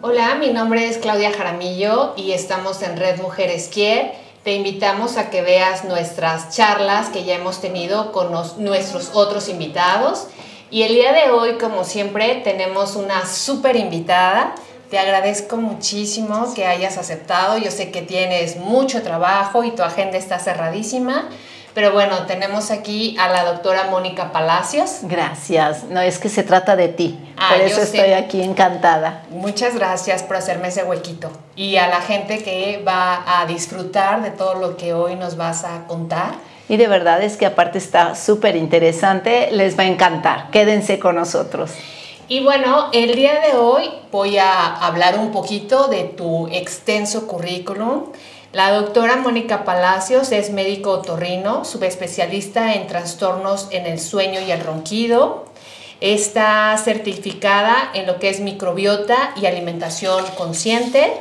Hola, mi nombre es Claudia Jaramillo y estamos en Red Mujeres Quier. Te invitamos a que veas nuestras charlas que ya hemos tenido con nuestros otros invitados. Y el día de hoy, como siempre, tenemos una súper invitada. Te agradezco muchísimo que hayas aceptado. Yo sé que tienes mucho trabajo y tu agenda está cerradísima. Pero bueno, tenemos aquí a la doctora Mónica Palacios. Gracias. No, es que se trata de ti. Por eso yo estoy sé. aquí encantada. Muchas gracias por hacerme ese huequito. Y a la gente que va a disfrutar de todo lo que hoy nos vas a contar. Y de verdad es que aparte está súper interesante. Les va a encantar. Quédense con nosotros. Y bueno, el día de hoy voy a hablar un poquito de tu extenso currículum. La doctora Mónica Palacios es médico otorrino, subespecialista en trastornos en el sueño y el ronquido. Está certificada en lo que es microbiota y alimentación consciente.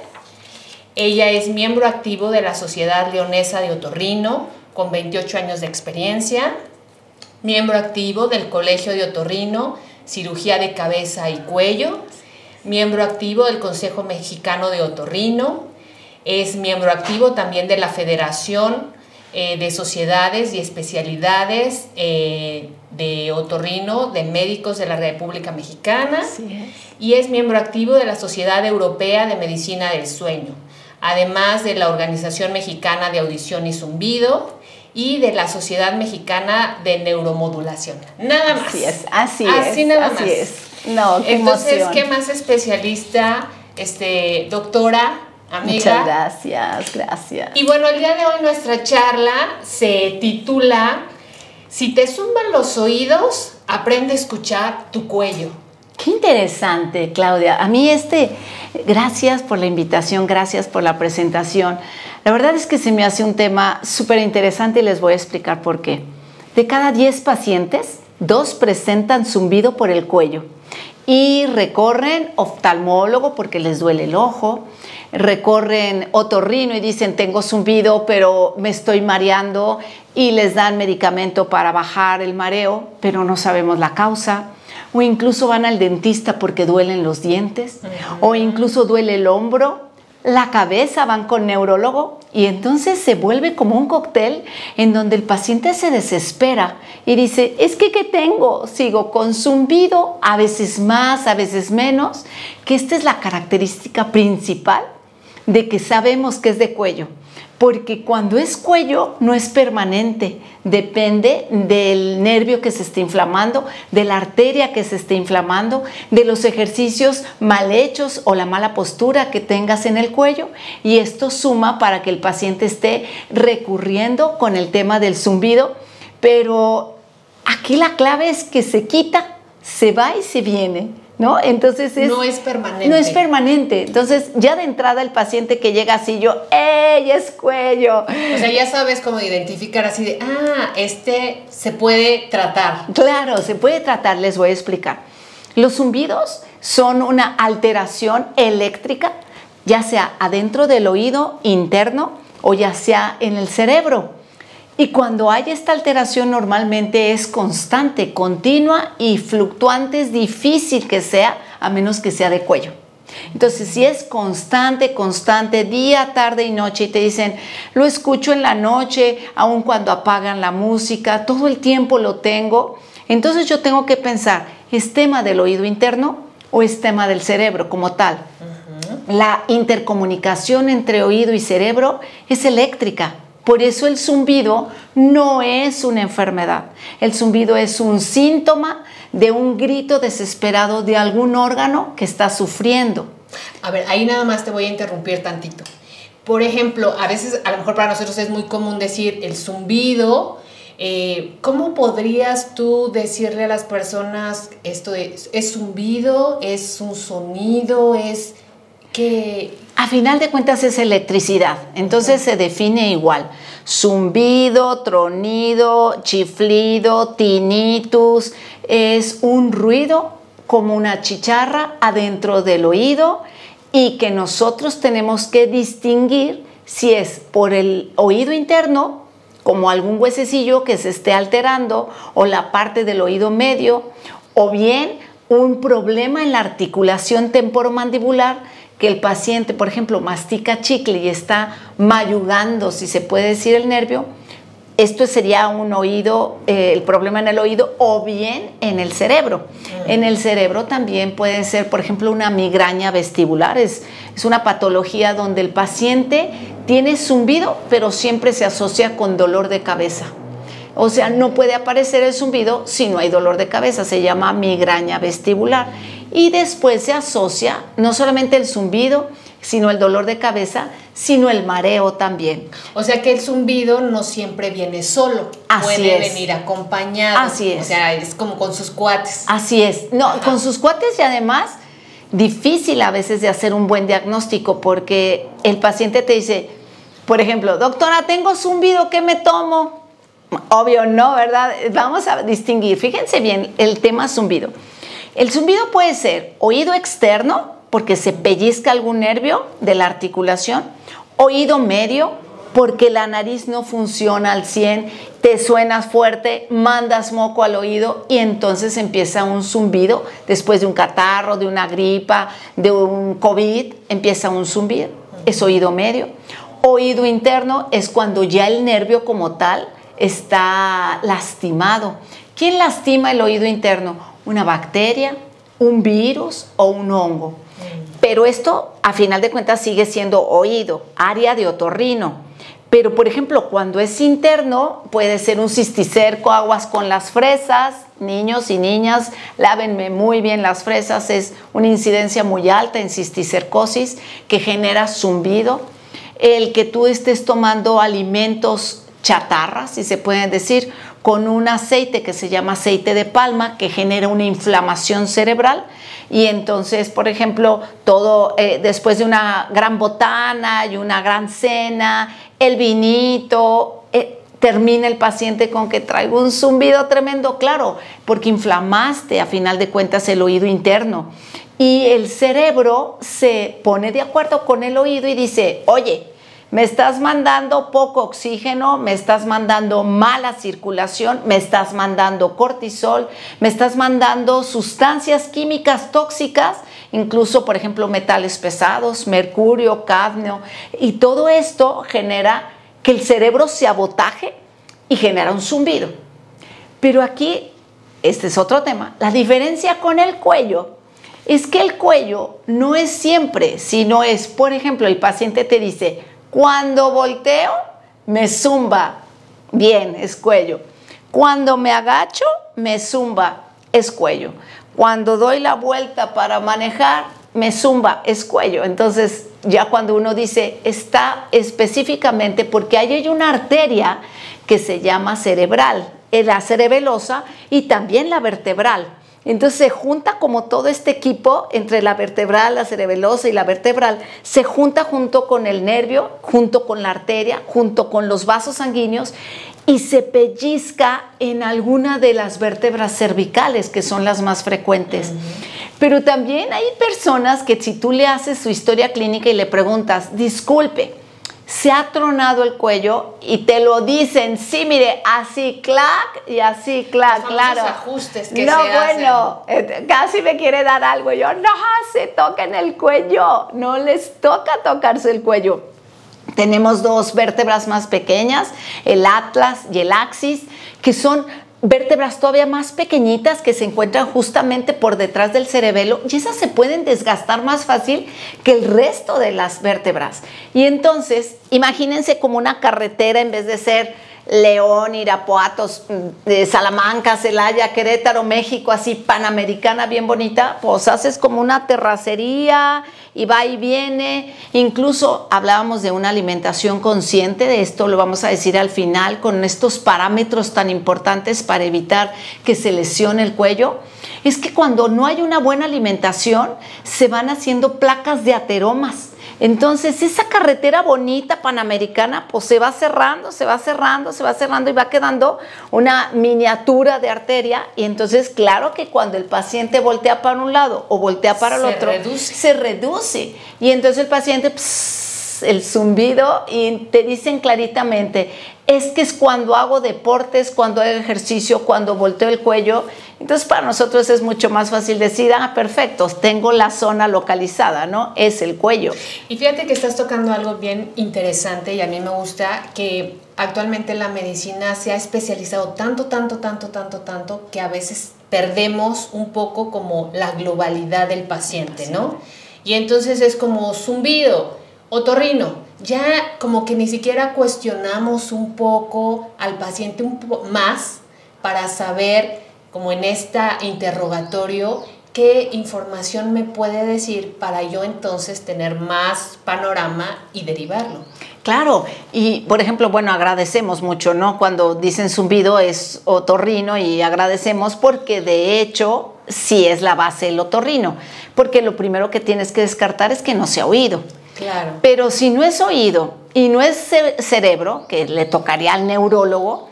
Ella es miembro activo de la Sociedad Leonesa de Otorrino, con 28 años de experiencia. Miembro activo del Colegio de Otorrino, Cirugía de Cabeza y Cuello. Miembro activo del Consejo Mexicano de Otorrino. Es miembro activo también de la Federación de Sociedades y Especialidades de Otorrino de Médicos de la República Mexicana. Y es miembro activo de la Sociedad Europea de Medicina del Sueño, además de la Organización Mexicana de Audición y Zumbido y de la Sociedad Mexicana de Neuromodulación. Nada más. Así es. No, qué Entonces, emoción. ¿qué más especialista, doctora? Amiga. Muchas gracias. Y bueno, el día de hoy nuestra charla se titula Si te zumban los oídos, aprende a escuchar tu cuello. Qué interesante, Claudia. A mí gracias por la invitación, gracias por la presentación. La verdad es que se me hace un tema súper interesante y les voy a explicar por qué. De cada 10 pacientes, 2 presentan zumbido por el cuello y recorren oftalmólogo porque les duele el ojo, recorren otorrino y dicen tengo zumbido pero me estoy mareando y les dan medicamento para bajar el mareo, pero no sabemos la causa. O incluso van al dentista porque duelen los dientes, o incluso duele el hombro, la cabeza, van con neurólogo y entonces se vuelve como un cóctel en donde el paciente se desespera y dice, es que ¿qué tengo? Sigo con zumbido, a veces más, a veces menos, que esta es la característica principal de que sabemos que es de cuello. Porque cuando es cuello no es permanente, depende del nervio que se esté inflamando, de la arteria que se esté inflamando, de los ejercicios mal hechos o la mala postura que tengas en el cuello, y esto suma para que el paciente esté recurriendo con el tema del zumbido, pero aquí la clave es que se quita, se va y se viene, ¿no? Entonces no es permanente. No es permanente. Entonces, ya de entrada el paciente que llega así, ¡ey, es cuello! O sea, ya sabes cómo identificar así de, se puede tratar. Claro, se puede tratar, les voy a explicar. Los zumbidos son una alteración eléctrica, ya sea adentro del oído interno o ya sea en el cerebro. Y cuando hay esta alteración normalmente es constante, continua y fluctuante, es difícil que sea, a menos que sea de cuello. Entonces, si es constante, día, tarde y noche, y te dicen, lo escucho en la noche, aun cuando apagan la música, todo el tiempo lo tengo, entonces yo tengo que pensar, ¿es tema del oído interno o es tema del cerebro como tal? La intercomunicación entre oído y cerebro es eléctrica. Por eso el zumbido no es una enfermedad. El zumbido es un síntoma de un grito desesperado de algún órgano que está sufriendo. A ver, ahí nada más te voy a interrumpir tantito. Por ejemplo, a veces, a lo mejor para nosotros es muy común decir el zumbido. ¿Cómo podrías tú decirle a las personas esto es zumbido, es un sonido, es que... A final de cuentas es electricidad, entonces se define igual. Zumbido, tronido, chiflido, tinnitus, es un ruido como una chicharra adentro del oído y que nosotros tenemos que distinguir si es por el oído interno, como algún huesecillo que se esté alterando, o la parte del oído medio, o bien un problema en la articulación temporomandibular, que el paciente, por ejemplo, mastica chicle y está mayugando, si se puede decir, el nervio, esto sería un oído, el problema en el oído, o bien en el cerebro. En el cerebro también puede ser, por ejemplo, una migraña vestibular. Es una patología donde el paciente tiene zumbido, pero siempre se asocia con dolor de cabeza. O sea, no puede aparecer el zumbido si no hay dolor de cabeza. Se llama migraña vestibular. Y después se asocia no solamente el zumbido, sino el dolor de cabeza, sino el mareo también. O sea que el zumbido no siempre viene solo, puede venir acompañado. Así es. O sea, es como con sus cuates. Así es. No, con sus cuates, y además difícil a veces de hacer un buen diagnóstico, porque el paciente te dice, por ejemplo, doctora, tengo zumbido, ¿qué me tomo? Obvio no, ¿verdad? Vamos a distinguir. Fíjense bien el tema zumbido. El zumbido puede ser oído externo, porque se pellizca algún nervio de la articulación, oído medio, porque la nariz no funciona al 100, te suenas fuerte, mandas moco al oído y entonces empieza un zumbido. Después de un catarro, de una gripa, de un COVID, empieza un zumbido. Es oído medio. Oído interno es cuando ya el nervio como tal está lastimado. ¿Quién lastima el oído interno? Una bacteria, un virus o un hongo. Pero esto, a final de cuentas, sigue siendo oído, área de otorrino. Pero, por ejemplo, cuando es interno, puede ser un cisticerco, aguas con las fresas. Niños y niñas, lávenme muy bien las fresas. Es una incidencia muy alta en cisticercosis que genera zumbido. El que tú estés tomando alimentos chatarras, si se pueden decir, con un aceite que se llama aceite de palma, que genera una inflamación cerebral. Y entonces, por ejemplo, todo después de una gran botana y una gran cena, el vinito, termina el paciente con que traigo un zumbido tremendo, claro, porque inflamaste a final de cuentas el oído interno. Y el cerebro se pone de acuerdo con el oído y dice, oye, me estás mandando poco oxígeno, me estás mandando mala circulación, me estás mandando cortisol, me estás mandando sustancias químicas tóxicas, incluso, por ejemplo, metales pesados, mercurio, cadmio, y todo esto genera que el cerebro se abotaje y genera un zumbido. Pero aquí, este es otro tema, la diferencia con el cuello es que el cuello no es siempre, sino es, por ejemplo, el paciente te dice, cuando volteo, me zumba. Bien, es cuello. Cuando me agacho, me zumba. Es cuello. Cuando doy la vuelta para manejar, me zumba. Es cuello. Entonces, ya cuando uno dice, está específicamente porque ahí hay una arteria que se llama cerebral, la cerebelosa y también la vertebral. Entonces se junta como todo este equipo entre la vertebral, la cerebelosa y la vertebral, se junta junto con el nervio, junto con la arteria, junto con los vasos sanguíneos y se pellizca en alguna de las vértebras cervicales, que son las más frecuentes. Pero también hay personas que si tú le haces su historia clínica y le preguntas, disculpe, se ha tronado el cuello y te lo dicen, sí, mire, así clac y así clac, claro. Los ajustes que no, se bueno, casi me quiere dar algo. Yo, no, se toquen el cuello, no les toca tocarse el cuello. Tenemos dos vértebras más pequeñas, el atlas y el axis, que son vértebras todavía más pequeñitas que se encuentran justamente por detrás del cerebelo y esas se pueden desgastar más fácil que el resto de las vértebras. Y entonces, imagínense como una carretera en vez de ser León, Irapuato, Salamanca, Celaya, Querétaro, México, así panamericana, bien bonita, pues haces como una terracería y va y viene. Incluso hablábamos de una alimentación consciente, de esto lo vamos a decir al final, con estos parámetros tan importantes para evitar que se lesione el cuello. Es que cuando no hay una buena alimentación, se van haciendo placas de ateromas. Entonces, esa carretera bonita panamericana, pues se va cerrando, se va cerrando, se va cerrando y va quedando una miniatura de arteria. Y entonces, claro que cuando el paciente voltea para un lado o voltea para el otro, se reduce. Y entonces el paciente el zumbido y te dicen claritamente, es que es cuando hago deportes, cuando hago ejercicio, cuando volteo el cuello. Entonces para nosotros es mucho más fácil decir, perfecto, tengo la zona localizada, ¿no? Es el cuello. Y fíjate que estás tocando algo bien interesante y a mí me gusta que actualmente la medicina se ha especializado tanto, que a veces perdemos un poco como la globalidad del paciente, ¿no? Y entonces es como zumbido, otorrino. Ya como que ni siquiera cuestionamos un poco al paciente un poco más para saber, como en este interrogatorio, qué información me puede decir para yo entonces tener más panorama y derivarlo. Claro, y por ejemplo, bueno, agradecemos mucho, ¿no? Cuando dicen zumbido es otorrino y agradecemos porque de hecho sí es la base el otorrino, porque lo primero que tienes que descartar es que no sea oído. Claro. Pero si no es oído y no es cerebro, que le tocaría al neurólogo,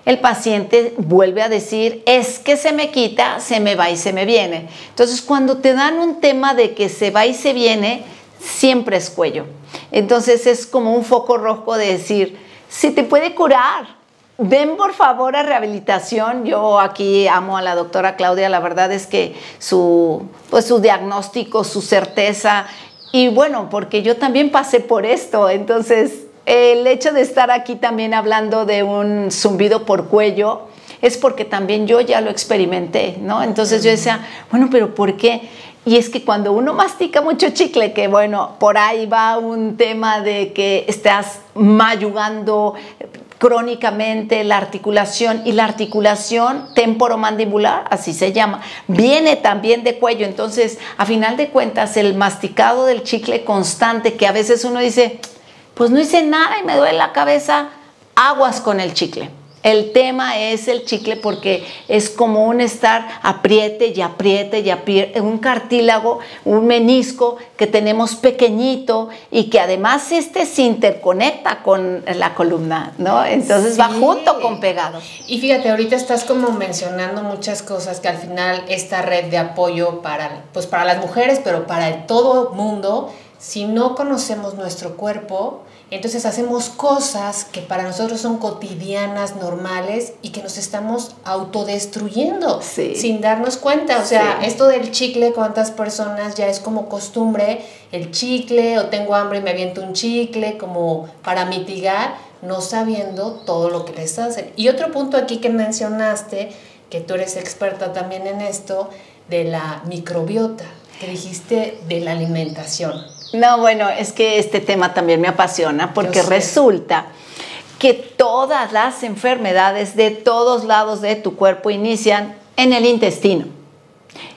el paciente vuelve a decir, es que se me quita, se me va y se me viene. Entonces, cuando te dan un tema de que se va y se viene, siempre es cuello. Entonces, es como un foco rojo de decir, si te puede curar, ven por favor a rehabilitación. Yo aquí amo a la doctora Claudia, la verdad es que su diagnóstico, su certeza. Y bueno, porque yo también pasé por esto, entonces el hecho de estar aquí también hablando de un zumbido por cuello es porque también yo ya lo experimenté, ¿no? Entonces yo decía, bueno, pero ¿por qué? Y es que cuando uno mastica mucho chicle, que bueno, por ahí va un tema de que estás mayugando crónicamente la articulación, y la articulación temporomandibular, así se llama, viene también de cuello. Entonces, a final de cuentas, el masticado del chicle constante, que a veces uno dice, pues no hice nada y me duele la cabeza, aguas con el chicle. El tema es el chicle porque es como un estar apriete y apriete y apriete, un cartílago, un menisco que tenemos pequeñito y que además se interconecta con la columna, ¿no? Entonces sí, va junto con pegado. Y fíjate, ahorita estás como mencionando muchas cosas que al final esta red de apoyo para las mujeres, pero para todo mundo, si no conocemos nuestro cuerpo, entonces hacemos cosas que para nosotros son cotidianas, normales, y que nos estamos autodestruyendo sin darnos cuenta. O sea, esto del chicle, ¿cuántas personas ya es como costumbre? El chicle, o tengo hambre y me aviento un chicle, como para mitigar, no sabiendo todo lo que les hacen. Y otro punto aquí que mencionaste, que tú eres experta también en esto, de la microbiota, que dijiste de la alimentación. No, bueno, es que este tema también me apasiona porque resulta que todas las enfermedades de todos lados de tu cuerpo inician en el intestino.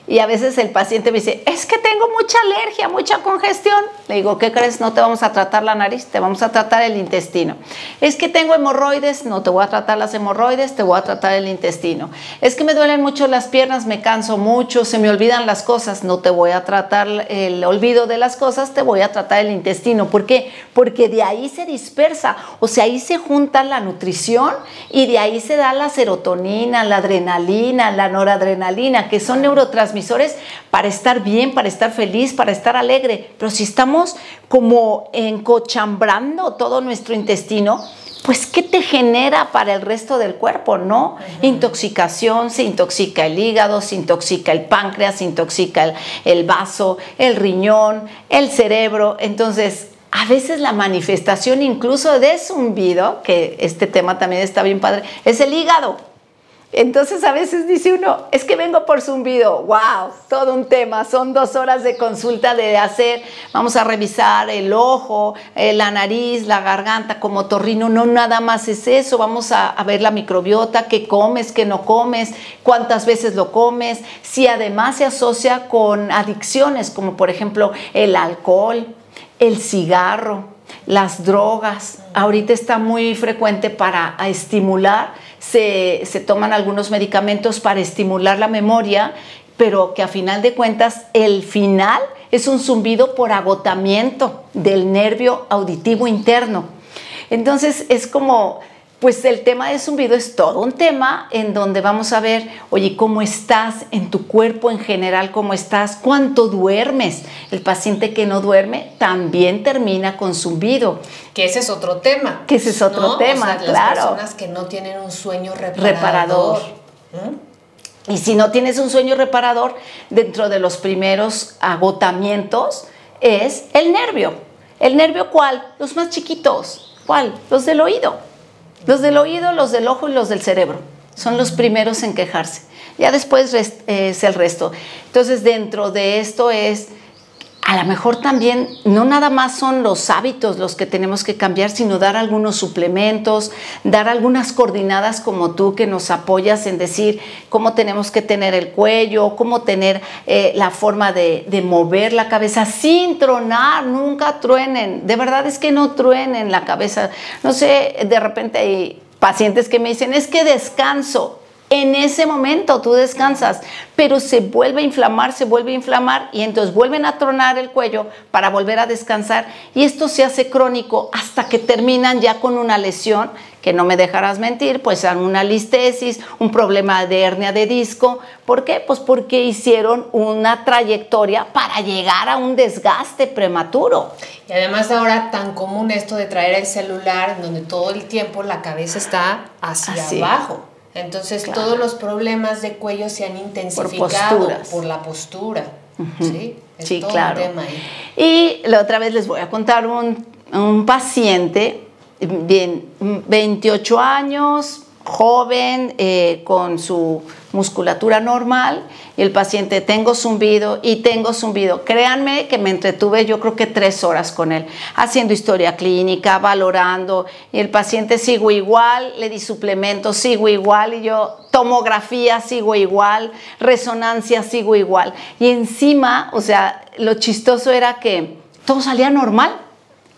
Y a veces el paciente me dice, es que tengo mucha alergia, mucha congestión. Le digo, ¿qué crees? No te vamos a tratar la nariz, te vamos a tratar el intestino. Es que tengo hemorroides, no te voy a tratar las hemorroides, te voy a tratar el intestino. Es que me duelen mucho las piernas, me canso mucho, se me olvidan las cosas, no te voy a tratar el olvido de las cosas, te voy a tratar el intestino. ¿Por qué? Porque de ahí se dispersa, o sea, ahí se junta la nutrición y de ahí se da la serotonina, la adrenalina, la noradrenalina, que son neurotransmisores para estar bien, para estar feliz, para estar alegre. Pero si estamos como encochambrando todo nuestro intestino, pues ¿qué te genera para el resto del cuerpo, no? Intoxicación, se intoxica el hígado, se intoxica el páncreas, se intoxica el vaso, el riñón, el cerebro. Entonces, a veces la manifestación incluso de zumbido, que este tema también está bien padre, es el hígado. Entonces a veces dice uno, es que vengo por zumbido, wow, todo un tema, son 2 horas de consulta de hacer, vamos a revisar el ojo, la nariz, la garganta como otorrino, no nada más es eso, vamos a ver la microbiota, qué comes, qué no comes, cuántas veces lo comes, si además se asocia con adicciones como por ejemplo el alcohol, el cigarro, las drogas. Ahorita está muy frecuente para estimular, se toman algunos medicamentos para estimular la memoria, pero que a final de cuentas el final es un zumbido por agotamiento del nervio auditivo interno. Entonces es como pues el tema de zumbido es todo un tema en donde vamos a ver, oye, ¿cómo estás en tu cuerpo en general? ¿Cómo estás? ¿Cuánto duermes? El paciente que no duerme también termina con zumbido. Que ese es otro tema. Que ese es otro tema, o sea, claro. Las personas que no tienen un sueño reparador. Y si no tienes un sueño reparador, dentro de los primeros agotamientos es el nervio. ¿El nervio cuál? Los más chiquitos. ¿Cuál? Los del oído. Los del oído, los del ojo y los del cerebro. Son los primeros en quejarse. Ya después es el resto. Entonces, dentro de esto es, a lo mejor también, no nada más son los hábitos los que tenemos que cambiar, sino dar algunos suplementos, dar algunas coordenadas como tú que nos apoyas en decir cómo tenemos que tener el cuello, cómo tener la forma de mover la cabeza sin tronar, nunca truenen. De verdad es que no truenen la cabeza. No sé, de repente hay pacientes que me dicen, es que descanso. En ese momento tú descansas, pero se vuelve a inflamar y entonces vuelven a tronar el cuello para volver a descansar y esto se hace crónico hasta que terminan ya con una lesión, que no me dejarás mentir, pues una listesis, un problema de hernia de disco. ¿Por qué? Pues porque hicieron una trayectoria para llegar a un desgaste prematuro. Y además ahora tan común esto de traer el celular en donde todo el tiempo la cabeza está hacia abajo. Entonces, claro, todos los problemas de cuello se han intensificado por la postura. ¿Sí? Es todo claro. Un tema ahí. Y la otra vez les voy a contar un paciente, bien, 28 años, joven, con su musculatura normal, y el paciente, tengo zumbido. Créanme que me entretuve yo creo que 3 horas con él, haciendo historia clínica, valorando, y el paciente sigo igual, le di suplementos, sigo igual, y yo tomografía, sigo igual, resonancia, sigo igual. Y encima, o sea, lo chistoso era que todo salía normal,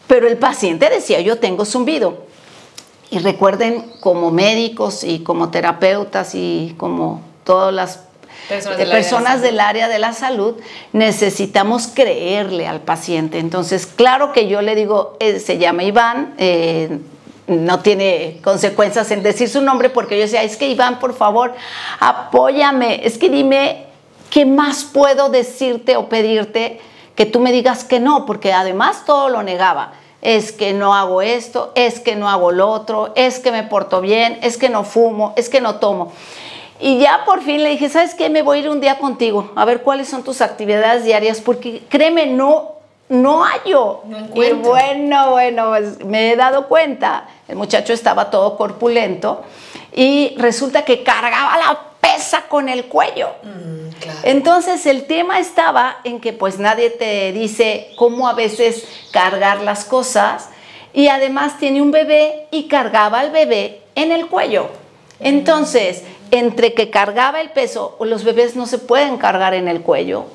pero el paciente decía, yo tengo zumbido. Y recuerden, como médicos y como terapeutas y como todas las personas del área de la salud, necesitamos creerle al paciente. Entonces, claro que yo le digo, se llama Iván, no tiene consecuencias en decir su nombre, porque yo decía, es que Iván, por favor, apóyame, es que dime qué más puedo decirte o pedirte que tú me digas que no, porque además todo lo negaba. Es que no hago esto, es que no hago lo otro, es que me porto bien, es que no fumo, es que no tomo. Y ya por fin le dije, ¿sabes qué? Me voy a ir un día contigo a ver cuáles son tus actividades diarias, porque créeme, no hallo. No encuentro. Y bueno, pues me he dado cuenta, el muchacho estaba todo corpulento y resulta que cargaba la pesa con el cuello. Claro. Entonces el tema estaba en que pues nadie te dice cómo a veces cargar las cosas, y además tiene un bebé y cargaba al bebé en el cuello. Entonces, entre que cargaba el peso, los bebés no se pueden cargar en el cuello.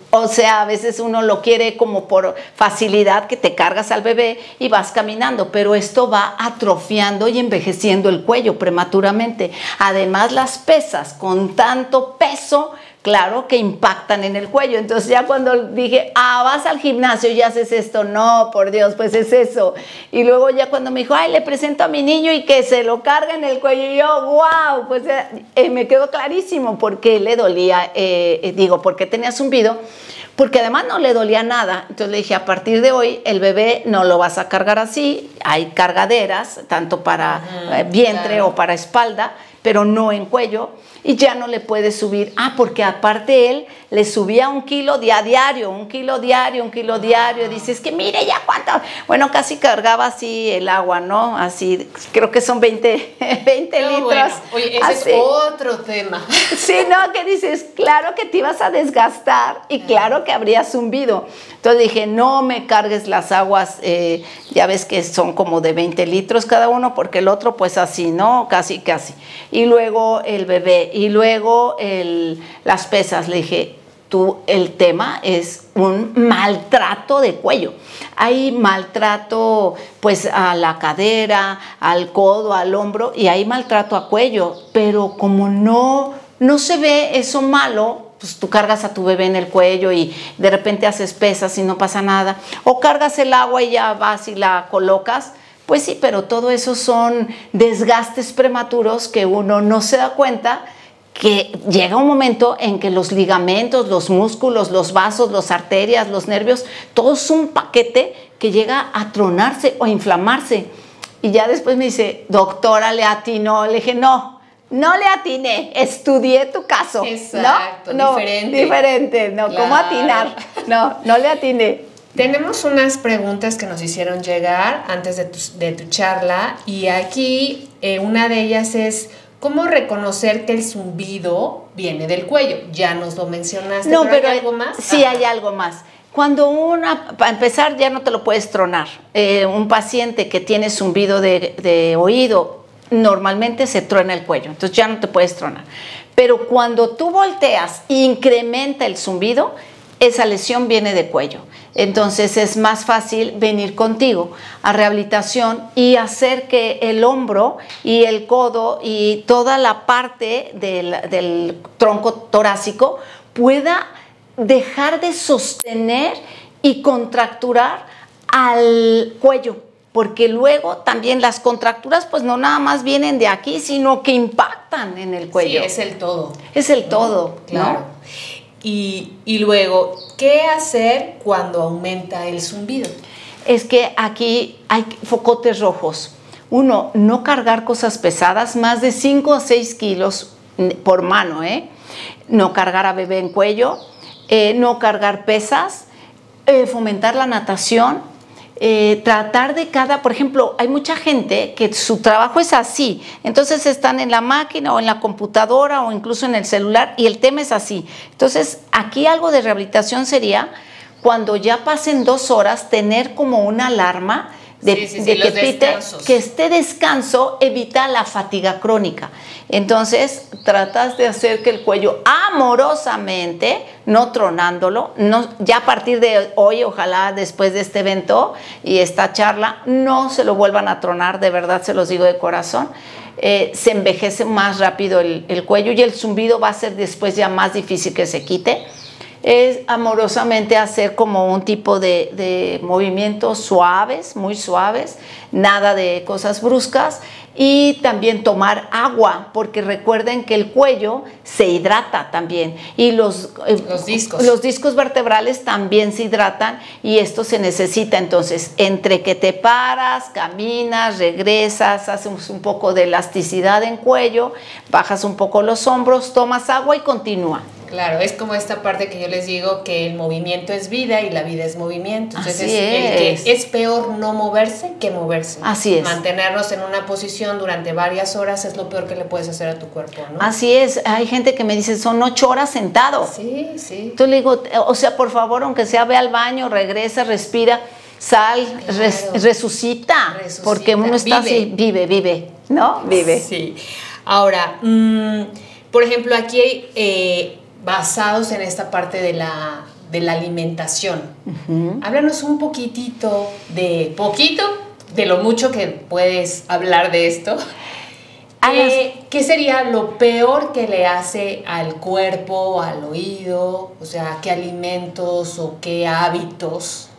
O sea, a veces uno lo quiere como por facilidad, que te cargas al bebé y vas caminando, pero esto va atrofiando y envejeciendo el cuello prematuramente. Además, las pesas con tanto peso, claro que impactan en el cuello. Entonces ya cuando dije, vas al gimnasio y haces esto, no, por Dios, pues es eso. Y luego ya cuando me dijo, le presento a mi niño y que se lo carga en el cuello, y yo, wow, pues me quedó clarísimo por qué le dolía, por qué tenía zumbido, porque además no le dolía nada. Entonces le dije, a partir de hoy el bebé no lo vas a cargar así, hay cargaderas, tanto para vientre, claro, o para espalda, pero no en cuello, y ya no le puede subir. Porque aparte él le subía 1 kilo diario, 1 kilo diario, 1 kilo diario. Dice, es que mire ya cuánto. Bueno, casi cargaba así el agua, ¿no? Así, creo que son 20 litros. Bueno. Oye, ese así. Es otro tema. Sí, ¿no? Que dices, claro que te ibas a desgastar y claro que habría zumbido. Entonces dije, no me cargues las aguas, ya ves que son como de 20 litros cada uno, porque el otro pues así, ¿no? Casi. Y luego el bebé, y luego las pesas. Le dije, el tema es un maltrato de cuello. Hay maltrato pues a la cadera, al codo, al hombro, y hay maltrato a cuello, pero como no se ve eso malo, pues tú cargas a tu bebé en el cuello y de repente haces pesas y no pasa nada, o cargas el agua y ya vas y la colocas, Pues sí, pero todo eso son desgastes prematuros que uno no se da cuenta, que llega un momento en que los ligamentos, los músculos, los vasos, las arterias, los nervios, todo es un paquete que llega a tronarse o a inflamarse. Y ya después me dice, doctora, ¿le atinó? Le dije, no le atiné, estudié tu caso. Exacto, no, diferente. No, claro. ¿Cómo atinar? No le atiné. Tenemos unas preguntas que nos hicieron llegar antes de tu charla, y aquí una de ellas es, ¿cómo reconocer que el zumbido viene del cuello? Ya nos lo mencionaste, no, pero ¿hay algo más? Sí, hay algo más. Cuando para empezar, ya no te lo puedes tronar. Un paciente que tiene zumbido de oído, normalmente se truena el cuello, entonces ya no te puedes tronar. Pero cuando tú volteas e incrementa el zumbido, esa lesión viene de cuello. Entonces es más fácil venir contigo a rehabilitación y hacer que el hombro y el codo y toda la parte del tronco torácico pueda dejar de sostener y contracturar al cuello, porque luego también las contracturas pues no nada más vienen de aquí, sino que impactan en el cuello. Sí, es el todo. Es el todo, claro. ¿no? Y luego, ¿qué hacer cuando aumenta el zumbido? Es que aquí hay focotes rojos. Uno, no cargar cosas pesadas, más de 5 a 6 kilos por mano, no cargar a bebé en cuello, no cargar pesas, fomentar la natación, tratar de por ejemplo, hay mucha gente que su trabajo es así, entonces están en la máquina o en la computadora o incluso en el celular y el tema es así. Entonces, aquí algo de rehabilitación sería, cuando ya pasen 2 horas, tener como una alarma de que pite, que esté descanso, evita la fatiga crónica. Entonces, tratas de hacer que el cuello amorosamente, no tronándolo, ya a partir de hoy, ojalá después de este evento y esta charla, no se lo vuelvan a tronar, de verdad se los digo de corazón. Se envejece más rápido el cuello y el zumbido va a ser después ya más difícil que se quite. Es amorosamente hacer como un tipo de movimientos suaves, muy suaves, nada de cosas bruscas, y también tomar agua, porque recuerden que el cuello se hidrata también y los discos vertebrales también se hidratan y esto se necesita. Entonces, entre que te paras, caminas, regresas, haces un poco de elasticidad en cuello, bajas un poco los hombros, tomas agua y continúa. Claro, es como esta parte que yo les digo, que el movimiento es vida y la vida es movimiento. Entonces, Así es. Es peor no moverse que moverse. Así es. Mantenernos en una posición durante varias horas es lo peor que le puedes hacer a tu cuerpo, ¿no? Así es. Hay gente que me dice, son 8 horas sentado. Sí, sí. Entonces le digo, o sea, por favor, aunque sea, ve al baño, regresa, respira, sal, claro. resucita, porque uno está así, vive, ¿no? Vive. Sí. Ahora, por ejemplo, aquí basados en esta parte de la alimentación. Háblanos un poquito de lo mucho que puedes hablar de esto. ¿Qué sería lo peor que le hace al cuerpo, al oído? O sea, ¿qué alimentos o qué hábitos?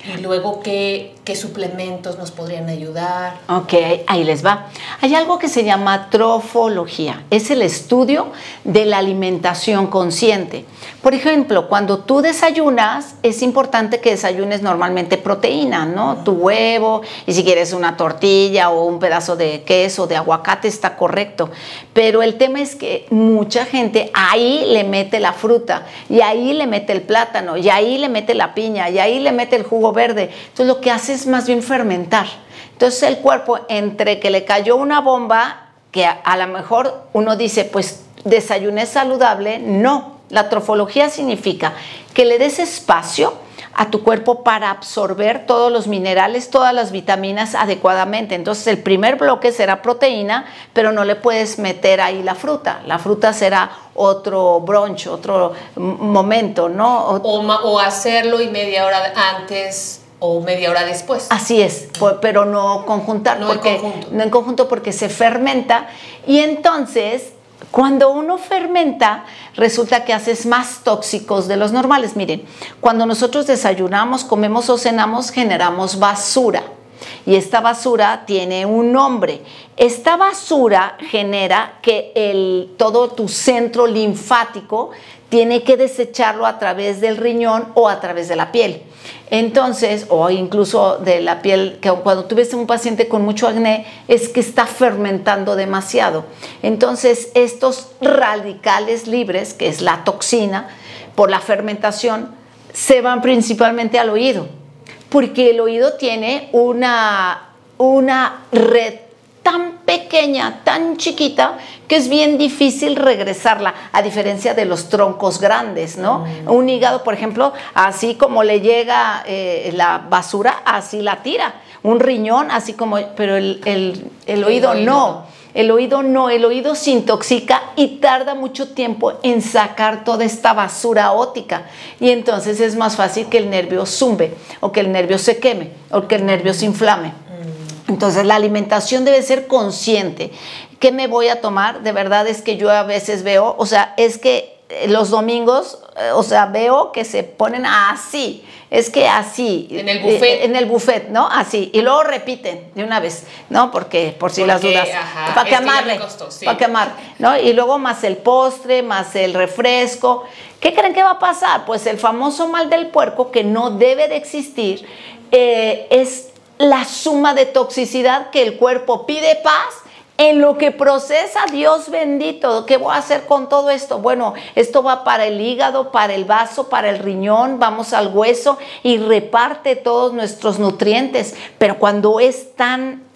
Y luego, ¿qué suplementos nos podrían ayudar? Ok, ahí les va. Hay algo que se llama trofología. Es el estudio de la alimentación consciente. Por ejemplo, cuando tú desayunas, es importante que desayunes normalmente proteína, ¿no? Tu huevo, y si quieres una tortilla o un pedazo de queso, de aguacate, está correcto. Pero el tema es que mucha gente ahí le mete la fruta, y ahí le mete el plátano, y ahí le mete la piña, y ahí le mete el jugo verde. Entonces lo que hace es más bien fermentar. Entonces el cuerpo, entre que le cayó una bomba, que a lo mejor uno dice, pues desayuné saludable, no. La trofología significa que le des espacio a tu cuerpo para absorber todos los minerales, todas las vitaminas adecuadamente. Entonces el primer bloque será proteína, pero no le puedes meter ahí la fruta. La fruta será otro brunch, otro momento, ¿no? O hacerlo y media hora antes o media hora después. Así es, pero no conjuntar. No en conjunto porque se fermenta y entonces cuando uno fermenta, resulta que haces más tóxicos de los normales. Miren, cuando nosotros desayunamos, comemos o cenamos, generamos basura. y esta basura tiene un nombre. Esta basura genera que todo tu centro linfático tiene que desecharlo a través del riñón o a través de la piel. Entonces, o incluso de la piel, que cuando tú ves a un paciente con mucho acné, es que está fermentando demasiado. Entonces, estos radicales libres, que es la toxina, por la fermentación, se van principalmente al oído, porque el oído tiene una red tan pequeña, tan chiquita, que es bien difícil regresarla, a diferencia de los troncos grandes, ¿no? Un hígado, por ejemplo, así como le llega la basura, así la tira. Un riñón, así como, pero el oído no. El oído no, el oído se intoxica y tarda mucho tiempo en sacar toda esta basura óptica. Y entonces es más fácil que el nervio zumbe, o que el nervio se queme, o que el nervio se inflame. Entonces la alimentación debe ser consciente. ¿Qué me voy a tomar? De verdad es que yo a veces veo, o sea, es que los domingos, o sea, veo que se ponen así, es que así. En el buffet. En el buffet, ¿no? Así. Y luego repiten de una vez, ¿no? Porque, por si las dudas. Para que amarre. Sí. Para que amarre, ¿no? Y luego más el postre, más el refresco. ¿Qué creen que va a pasar? Pues el famoso mal del puerco, que no debe de existir, es la suma de toxicidad que el cuerpo pide paz en lo que procesa. Dios bendito, ¿qué voy a hacer con todo esto? Bueno, esto va para el hígado, para el vaso, para el riñón, vamos al hueso y reparte todos nuestros nutrientes. Pero cuando es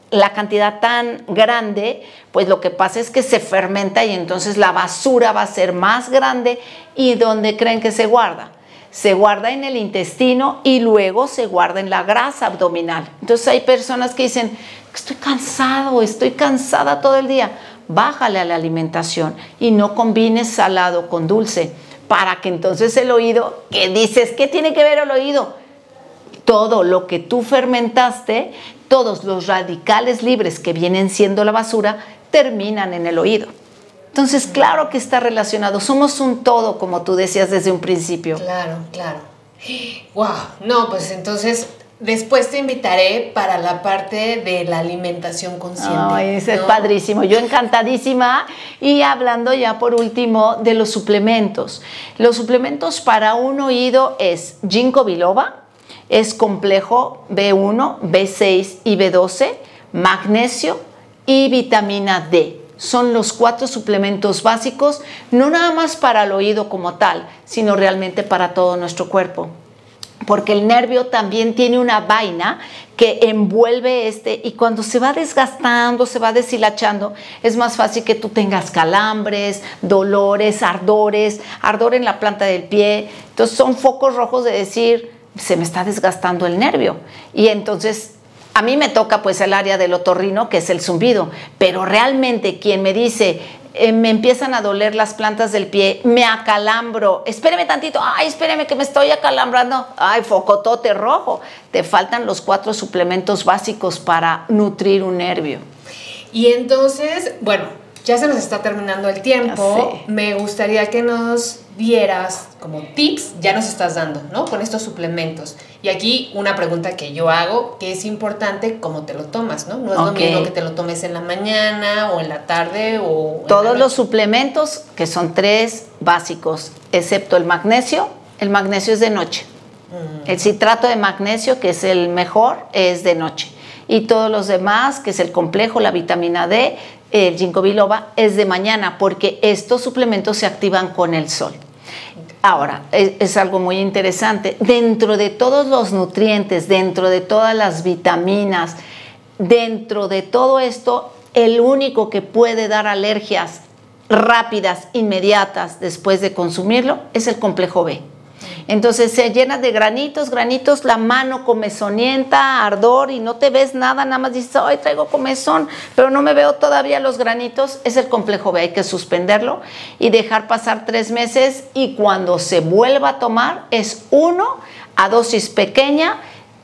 la cantidad tan grande, pues lo que pasa es que se fermenta y entonces la basura va a ser más grande. ¿Y dónde creen que se guarda? Se guarda en el intestino y luego se guarda en la grasa abdominal. Entonces hay personas que dicen, estoy cansada todo el día. Bájale a la alimentación y no combines salado con dulce, para que entonces el oído, ¿qué dices? ¿Qué tiene que ver el oído? Todo lo que tú fermentaste, todos los radicales libres que vienen siendo la basura, terminan en el oído. Entonces, claro que está relacionado. Somos un todo, como tú decías desde un principio. Claro, claro. Wow. No, pues entonces después te invitaré para la parte de la alimentación consciente. Ay, eso es padrísimo. Yo encantadísima. Y hablando ya por último de los suplementos. Los suplementos para un oído es ginkgo biloba, es complejo B1, B6 y B12, magnesio y vitamina D. Son los 4 suplementos básicos, no nada más para el oído como tal, sino realmente para todo nuestro cuerpo. Porque el nervio también tiene una vaina que envuelve y cuando se va desgastando, se va deshilachando, es más fácil que tú tengas calambres, dolores, ardor en la planta del pie. Entonces son focos rojos de decir, se me está desgastando el nervio. Y entonces a mí me toca pues el área del otorrino, que es el zumbido, pero realmente quien me dice, me empiezan a doler las plantas del pie, me acalambro, espéreme tantito, ay, espéreme que me estoy acalambrando, ay, focotote rojo, te faltan los 4 suplementos básicos para nutrir un nervio. Y entonces, bueno, ya se nos está terminando el tiempo, me gustaría que nos dieras como tips, ya nos estás dando, ¿no? Con estos suplementos. Y aquí una pregunta que yo hago, que es importante cómo te lo tomas, ¿no? No es lo mismo que te lo tomes en la mañana o en la tarde o todos los suplementos, que son 3 básicos, excepto el magnesio es de noche. El citrato de magnesio, que es el mejor, es de noche. Y todos los demás, que es el complejo, la vitamina D, el ginkgo biloba, es de mañana, porque estos suplementos se activan con el sol. Ahora, es algo muy interesante. Dentro de todos los nutrientes, dentro de todas las vitaminas, dentro de todo esto, el único que puede dar alergias rápidas, inmediatas, después de consumirlo, es el complejo B. Entonces se llena de granitos, la mano comezonienta, ardor y no te ves nada, nada más dices, ay, traigo comezón, pero no me veo todavía los granitos, es el complejo B, hay que suspenderlo y dejar pasar 3 meses y cuando se vuelva a tomar es 1 a dosis pequeña,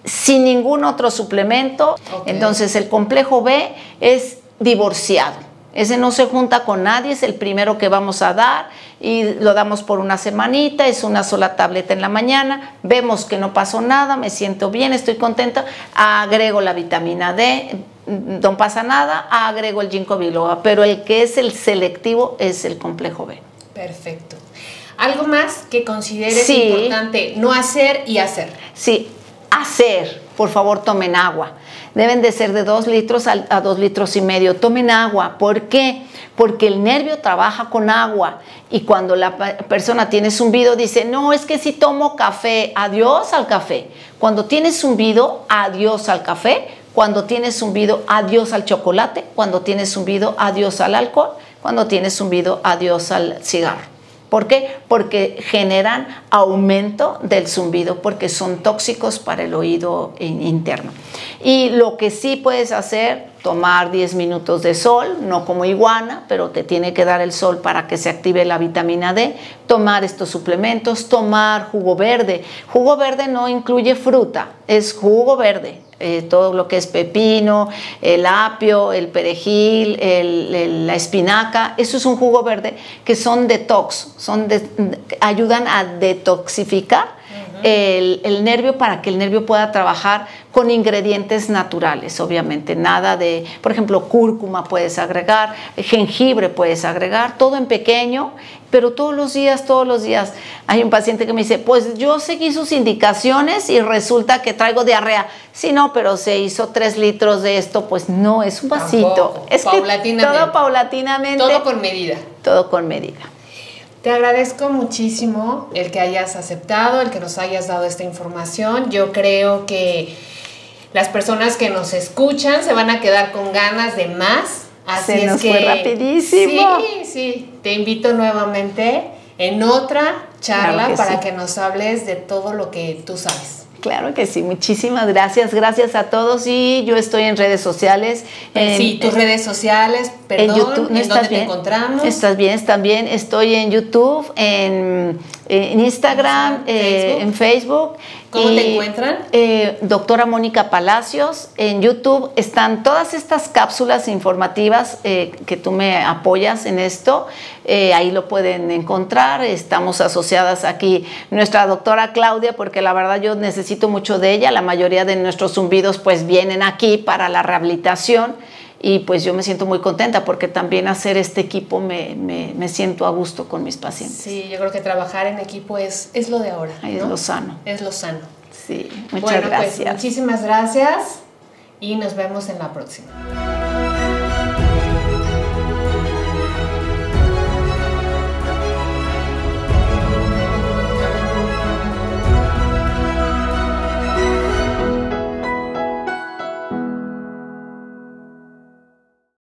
sin ningún otro suplemento. Entonces el complejo B es divorciado. Ese no se junta con nadie, es el primero que vamos a dar y lo damos por una semanita, es una sola tableta en la mañana, vemos que no pasó nada, me siento bien, estoy contenta, agrego la vitamina D, no pasa nada, agrego el ginkgo biloba, pero el que es el selectivo es el complejo B. Perfecto. ¿Algo más que consideres importante no hacer y hacer? Sí, hacer. Por favor, tomen agua. Deben de ser de 2 litros a 2,5 litros. Tomen agua. ¿Por qué? Porque el nervio trabaja con agua y cuando la persona tiene zumbido dice, no, es que si tomo café, adiós al café. Cuando tienes zumbido, adiós al café. Cuando tienes zumbido, adiós al chocolate. Cuando tienes zumbido, adiós al alcohol. Cuando tienes zumbido, adiós al cigarro. ¿Por qué? Porque generan aumento del zumbido, porque son tóxicos para el oído interno. Y lo que sí puedes hacer, tomar 10 minutos de sol, no como iguana, pero te tiene que dar el sol para que se active la vitamina D, tomar estos suplementos, tomar jugo verde. Jugo verde no incluye fruta, es jugo verde. Todo lo que es pepino, el apio, el perejil, la espinaca, eso es un jugo verde que son detox, ayudan a detoxificar el nervio para que el nervio pueda trabajar con ingredientes naturales, obviamente, nada de, por ejemplo, cúrcuma puedes agregar, jengibre puedes agregar, todo en pequeño, pero todos los días. Hay un paciente que me dice, pues yo seguí sus indicaciones y resulta que traigo diarrea. Sí, no, pero se hizo 3 litros de esto, pues no, es un vasito. Tampoco. Es paulatinamente. Que todo paulatinamente. Todo con medida. Todo con medida. Te agradezco muchísimo el que hayas aceptado, el que nos hayas dado esta información. Yo creo que las personas que nos escuchan se van a quedar con ganas de más. Así se es nos que fue rapidísimo. Sí, te invito nuevamente en otra charla claro para que nos hables de todo lo que tú sabes. Claro que sí, muchísimas gracias, gracias a todos y yo estoy en redes sociales. Sí, tus redes sociales, perdón, en YouTube, ¿en dónde te encontramos? Estás bien, también estoy en YouTube, en Instagram, en Facebook. ¿Cómo te encuentran? Doctora Mónica Palacios. En YouTube están todas estas cápsulas informativas que tú me apoyas en esto. Ahí lo pueden encontrar. Estamos asociadas aquí nuestra doctora Claudia, porque la verdad yo necesito mucho de ella. La mayoría de nuestros zumbidos pues vienen aquí para la rehabilitación. Y pues yo me siento muy contenta porque también hacer este equipo me siento a gusto con mis pacientes. Sí, yo creo que trabajar en equipo es lo de ahora, ¿no? Es lo sano. Es lo sano. Sí, muchas gracias. Pues muchísimas gracias y nos vemos en la próxima.